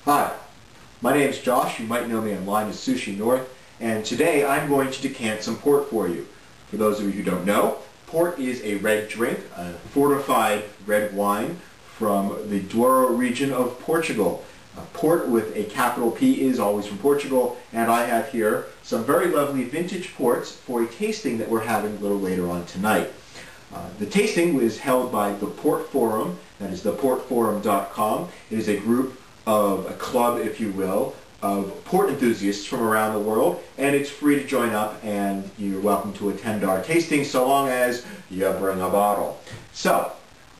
Hi, my name is Josh. You might know me online as Sushi North, and today I'm going to decant some port for you. For those of you who don't know, port is a red drink, a fortified red wine from the Douro region of Portugal. Port with a capital P is always from Portugal, and I have here some very lovely vintage ports for a tasting that we're having a little later on tonight. The tasting was held by the Port Forum, that is theportforum.com. It is a group of a club, if you will, of port enthusiasts from around the world, and it's free to join up, and you're welcome to attend our tasting so long as you bring a bottle. So,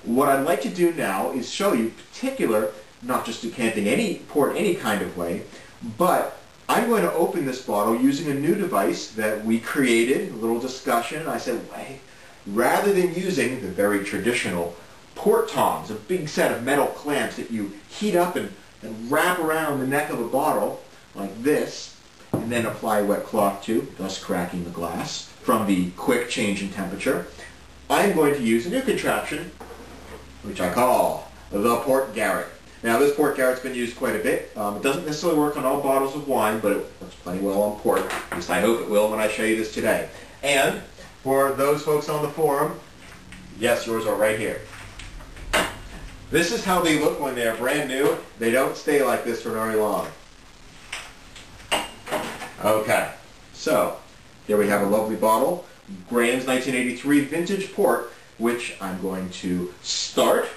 what I'd like to do now is show you particular, not just decanting any port any kind of way, but I'm going to open this bottle using a new device that we created, a little discussion, and I said, hey, rather than using the very traditional port tongs, a big set of metal clamps that you heat up and wrap around the neck of a bottle like this, and then apply wet cloth to, thus cracking the glass from the quick change in temperature. I'm going to use a new contraption, which I call the Port Garrotte. Now this Port Garrotte's been used quite a bit. It doesn't necessarily work on all bottles of wine, but it works plenty well on port. At least I hope it will when I show you this today. And for those folks on the forum, yes, yours are right here. This is how they look when they're brand new. They don't stay like this for very long. Okay, so here we have a lovely bottle, Graham's 1983 vintage port, which I'm going to start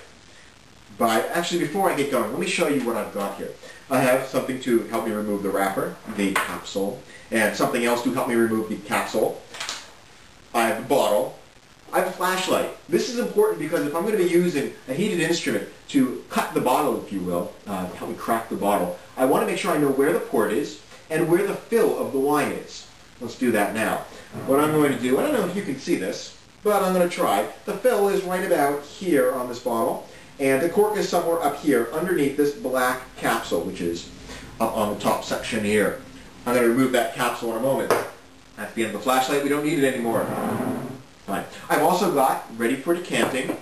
by, actually before I get going, let me show you what I've got here. I have something to help me remove the wrapper, the capsule, and something else to help me remove the capsule. I have the bottle. I have a flashlight. This is important because if I'm going to be using a heated instrument to cut the bottle, if you will, help me crack the bottle, I want to make sure I know where the port is and where the fill of the wine is. Let's do that now. What I'm going to do, I don't know if you can see this, but I'm going to try. The fill is right about here on this bottle, and the cork is somewhere up here underneath this black capsule, which is up on the top section here. I'm going to remove that capsule in a moment. That's the end of the flashlight. We don't need it anymore. Fine. I've also got, ready for decanting,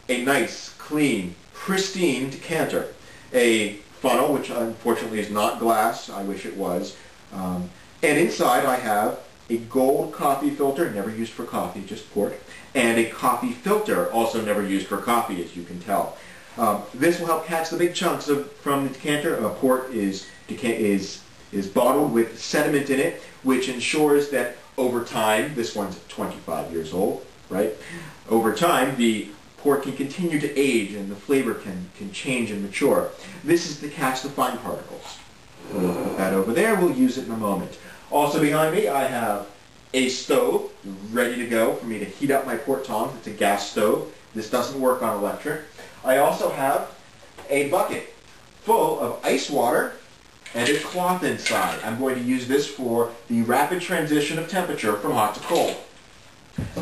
a nice, clean, pristine decanter. A funnel, which unfortunately is not glass. I wish it was. And inside I have a gold coffee filter, never used for coffee, just port, and a coffee filter, also never used for coffee, as you can tell. This will help catch the big chunks from the decanter. Port is bottled with sediment in it, which ensures that over time, this one's 25 years old, right? Over time, the port can continue to age and the flavor can change and mature. This is to catch the fine particles. We'll put that over there. We'll use it in a moment. Also behind me, I have a stove ready to go for me to heat up my port tongs. It's a gas stove. This doesn't work on electric. I also have a bucket full of ice water and a cloth inside. I'm going to use this for the rapid transition of temperature from hot to cold.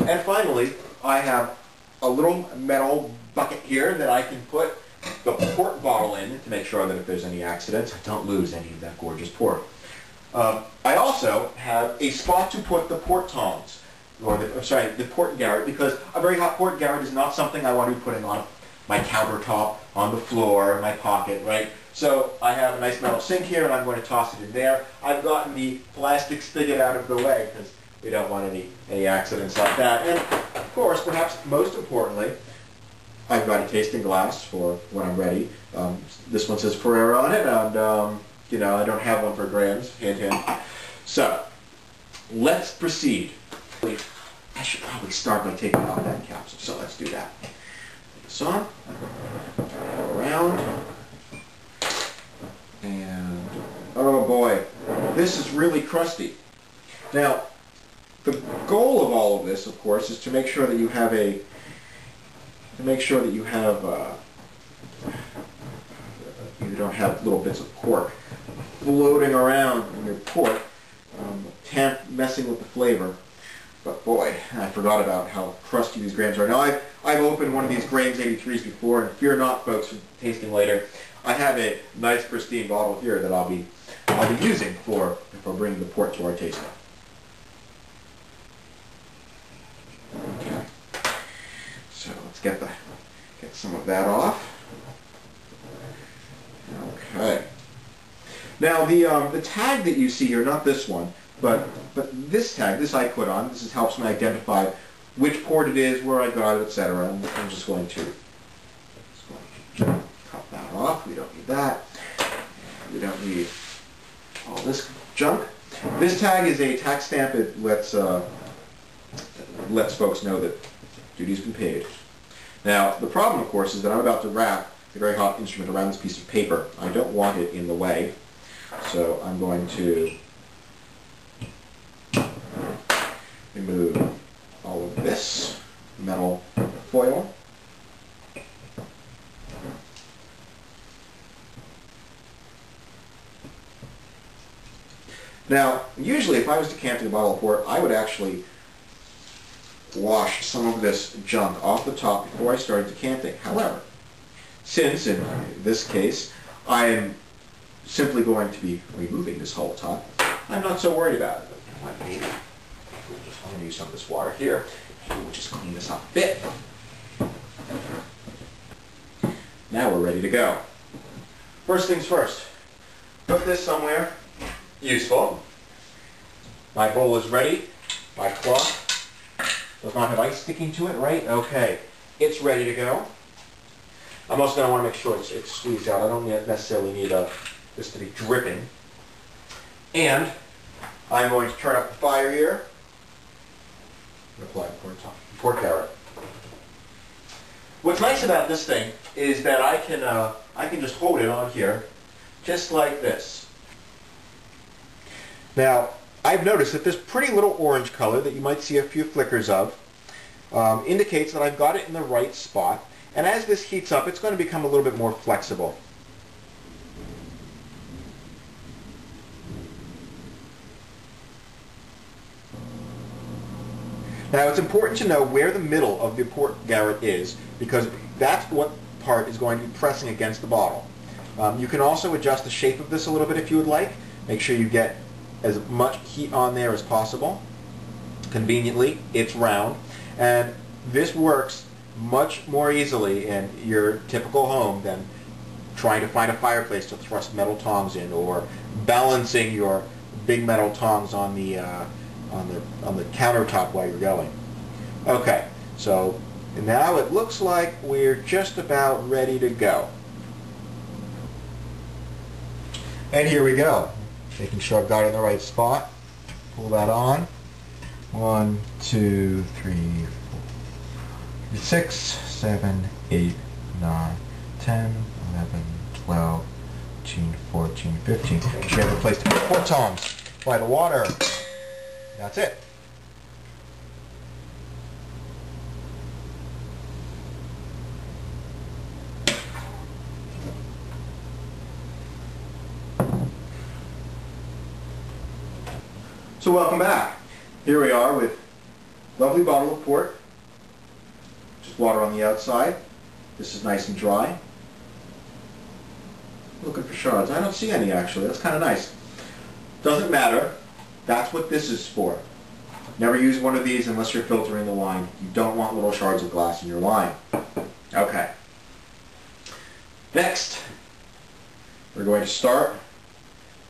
And finally, I have a little metal bucket here that I can put the port bottle in to make sure that if there's any accidents, I don't lose any of that gorgeous port. I also have a spot to put the port tongs, or the Port Garrotte, because a very hot Port Garrotte is not something I want to be putting on my countertop, on the floor, in my pocket, right? So I have a nice metal sink here, and I'm going to toss it in there. I've gotten the plastic spigot out of the way because we don't want any accidents like that. And of course, perhaps most importantly, I've got a tasting glass for when I'm ready. This one says Ferrero on it, and you know, I don't have one for Graham's. Hint, hint. So let's proceed. I should probably start by taking off that capsule. So let's do that. Put this on. Go around. And, oh boy, this is really crusty. Now, the goal of all of this, of course, is to make sure that you have you don't have little bits of cork floating around in your port, messing with the flavor. But boy, I forgot about how crusty these Grahams are. Now, I've opened one of these Graham's 83s before, and fear not, folks, from tasting later. I have a nice pristine bottle here that I'll be using for bringing the port to our tasting. Okay, so let's get some of that off. Okay, Now the tag that you see here, not this one, but this tag, this I put on, this helps me identify which port it is, where I got it, etc. I'm just going to cut that off. We don't need that. We don't need all this junk. This tag is a tax stamp. It lets folks know that duty's been paid. Now, the problem, of course, is that I'm about to wrap the very hot instrument around this piece of paper. I don't want it in the way, so I'm going to remove all of this metal foil. Now, usually if I was decanting a bottle of port, I would actually wash some of this junk off the top before I started decanting. However, since in this case I am simply going to be removing this whole top, I'm not so worried about it. Maybe I'm going to use some of this water here. Maybe we'll just clean this up a bit. Now we're ready to go. First things first, put this somewhere useful. My bowl is ready. My cloth does not have ice sticking to it, right? Okay, it's ready to go. I'm also going to want to make sure it's squeezed out. I don't necessarily need this to be dripping. And I'm going to turn up the fire here and apply port Garrotte. What's nice about this thing is that I can just hold it on here, just like this. Now, I've noticed that this pretty little orange color that you might see a few flickers of indicates that I've got it in the right spot. And as this heats up, it's going to become a little bit more flexible. Now, it's important to know where the middle of the port Garrotte is, because that's what part is going to be pressing against the bottle. You can also adjust the shape of this a little bit if you would like. Make sure you get as much heat on there as possible. Conveniently, it's round, and this works much more easily in your typical home than trying to find a fireplace to thrust metal tongs in, or balancing your big metal tongs on the countertop while you're going. Okay, so now it looks like we're just about ready to go. And here we go. Making sure I've got it in the right spot. Pull that on. 1, 2, 3, 4, 6, 7, 8, 9, 10, 11, 12, 13, 14, 15. You should have a place to put 4 tongs. Apply the water. That's it. So welcome back. Here we are with lovely bottle of port. Just water on the outside. This is nice and dry. Looking for shards. I don't see any actually. That's kind of nice. Doesn't matter. That's what this is for. Never use one of these unless you're filtering the wine. You don't want little shards of glass in your wine. Okay. Next, we're going to start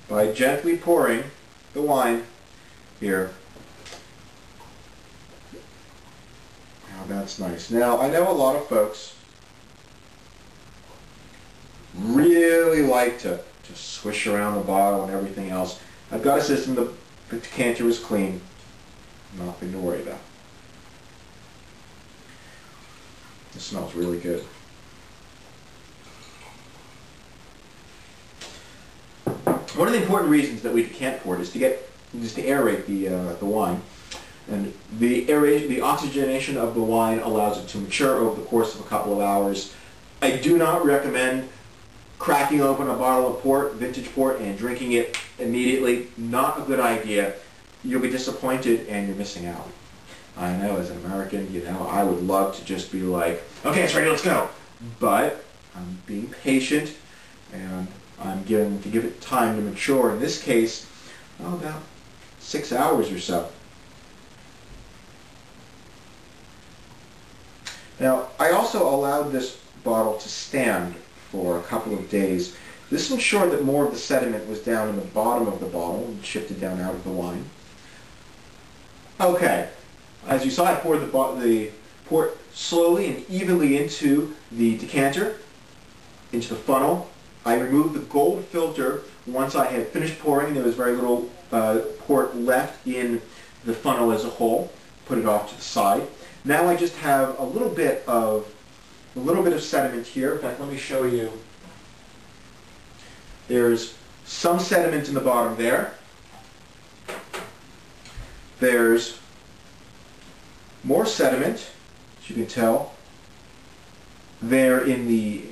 by gently pouring the wine here. Now that's nice. Now I know a lot of folks really like to swish around the bottle and everything else. I've got a system that the decanter is clean. Nothing to worry about. It smells really good. One of the important reasons that we decant port is to aerate the wine, and the oxygenation of the wine allows it to mature over the course of a couple of hours. I do not recommend cracking open a bottle of port, vintage port, and drinking it immediately. Not a good idea. You'll be disappointed and you're missing out. I know, as an American, you know, I would love to just be like, okay, it's ready, let's go. But I'm being patient and I'm going to give it time to mature. In this case, about 6 hours or so. Now, I also allowed this bottle to stand for a couple of days This ensured that more of the sediment was down in the bottom of the bottle and shifted down out of the wine. Okay, as you saw, I poured the port slowly and evenly into the decanter, into the funnel. I removed the gold filter once I had finished pouring. There was very little port left in the funnel as a whole. Put it off to the side. Now I just have a little bit of sediment here. In fact, let me show you. There's some sediment in the bottom there. There's more sediment, as you can tell, there in the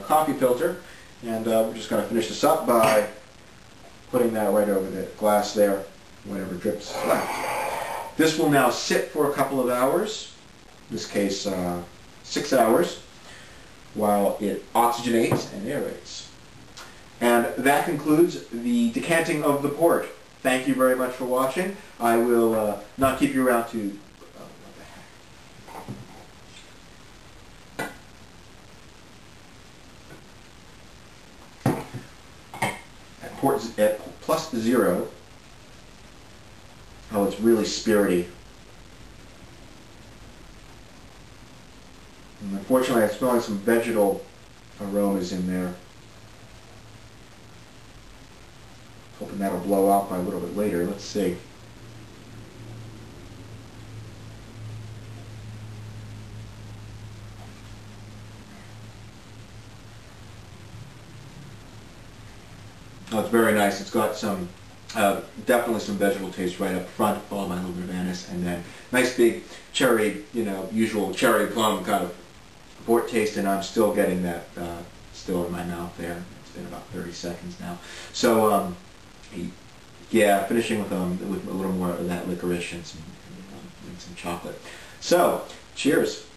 coffee filter. And we're just going to finish this up by putting that right over the glass there, whatever drips left. This will now sit for a couple of hours, in this case 6 hours, while it oxygenates and aerates. And that concludes the decanting of the port. Thank you very much for watching. I will not keep you around to... what the heck? At plus 0, oh, it's really spirity. And unfortunately, I'm smelling some vegetal aromas in there. Hoping that'll blow out by a little bit later. Let's see. Oh, it's very nice. It's got some, definitely some vegetable taste right up front, followed by a little bit of anise, and then nice big cherry, usual cherry plum kind of port taste, and I'm still getting that still in my mouth there. It's been about 30 seconds now. So, yeah, finishing with a little more of that licorice and some chocolate. So, cheers.